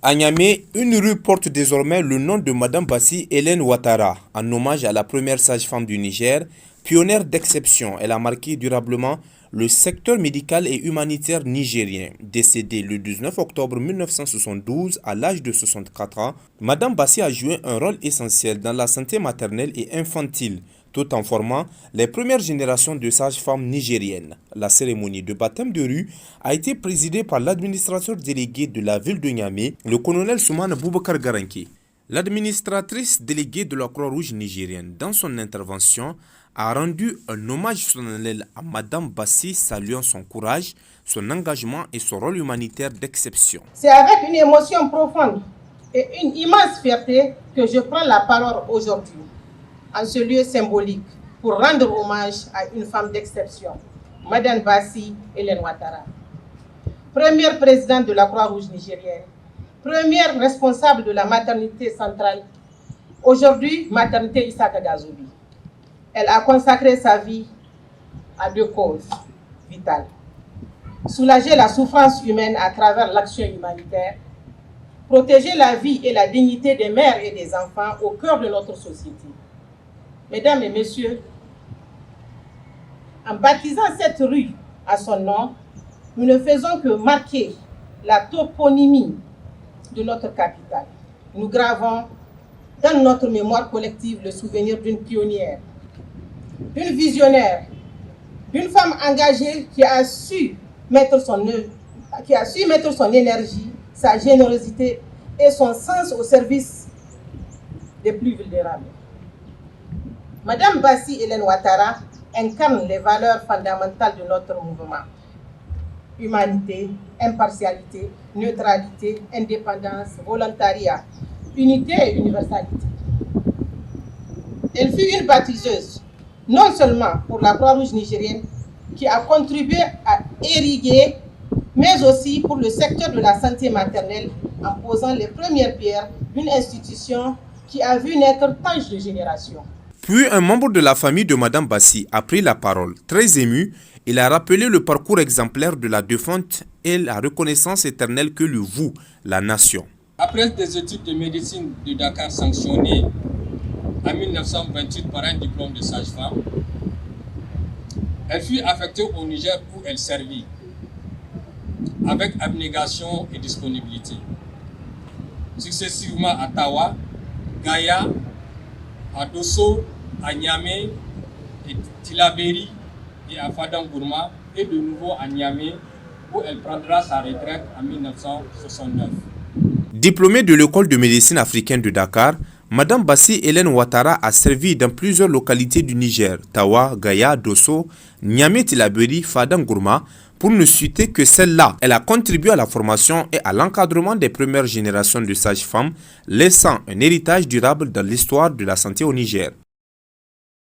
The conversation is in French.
À Niamey, une rue porte désormais le nom de Madame Bassi Hélène Ouattara, en hommage à la première sage-femme du Niger, pionnière d'exception. Elle a marqué durablement le secteur médical et humanitaire nigérien. Décédée le 19 octobre 1972 à l'âge de 64 ans, Madame Bassi a joué un rôle essentiel dans la santé maternelle et infantile, tout en formant les premières générations de sages-femmes nigériennes. La cérémonie de baptême de rue a été présidée par l'administrateur délégué de la ville de Niamey, le colonel Soumane Boubacar Garanki. L'administratrice déléguée de la Croix-Rouge nigérienne, dans son intervention, a rendu un hommage solennel à Madame Bassi, saluant son courage, son engagement et son rôle humanitaire d'exception. C'est avec une émotion profonde et une immense fierté que je prends la parole aujourd'hui, en ce lieu symbolique, pour rendre hommage à une femme d'exception, Madame Bassi Hélène Ouattara. Première présidente de la Croix-Rouge nigérienne, première responsable de la maternité centrale, aujourd'hui maternité Isaka Gazoubi. Elle a consacré sa vie à deux causes vitales. Soulager la souffrance humaine à travers l'action humanitaire, protéger la vie et la dignité des mères et des enfants au cœur de notre société. Mesdames et messieurs, en baptisant cette rue à son nom, nous ne faisons que marquer la toponymie de notre capitale. Nous gravons dans notre mémoire collective le souvenir d'une pionnière, d'une visionnaire, d'une femme engagée qui a su mettre son énergie, sa générosité et son sens au service des plus vulnérables. Madame Bassi Hélène Ouattara incarne les valeurs fondamentales de notre mouvement. Humanité, impartialité, neutralité, indépendance, volontariat, unité et universalité. Elle fut une bâtisseuse, non seulement pour la Croix-Rouge nigérienne, qui a contribué à ériguer, mais aussi pour le secteur de la santé maternelle, en posant les premières pierres d'une institution qui a vu naître tant de générations. Puis un membre de la famille de Madame Bassi a pris la parole. Très ému, il a rappelé le parcours exemplaire de la défunte et la reconnaissance éternelle que lui voue la nation. Après des études de médecine de Dakar sanctionnées en 1928 par un diplôme de sage-femme, elle fut affectée au Niger où elle servit, avec abnégation et disponibilité. Successivement à Tawa, Gaïa, à Dosso, à Niamey, et Tilaberi et à Fadangourma, et de nouveau à Niamey, où elle prendra sa retraite en 1969. Diplômée de l'école de médecine africaine de Dakar, Madame Bassi Hélène Ouattara a servi dans plusieurs localités du Niger, Tawa, Gaïa, Dosso, Niamey, Tilaberi, Fadangourma, pour ne citer que celle-là. Elle a contribué à la formation et à l'encadrement des premières générations de sages-femmes, laissant un héritage durable dans l'histoire de la santé au Niger.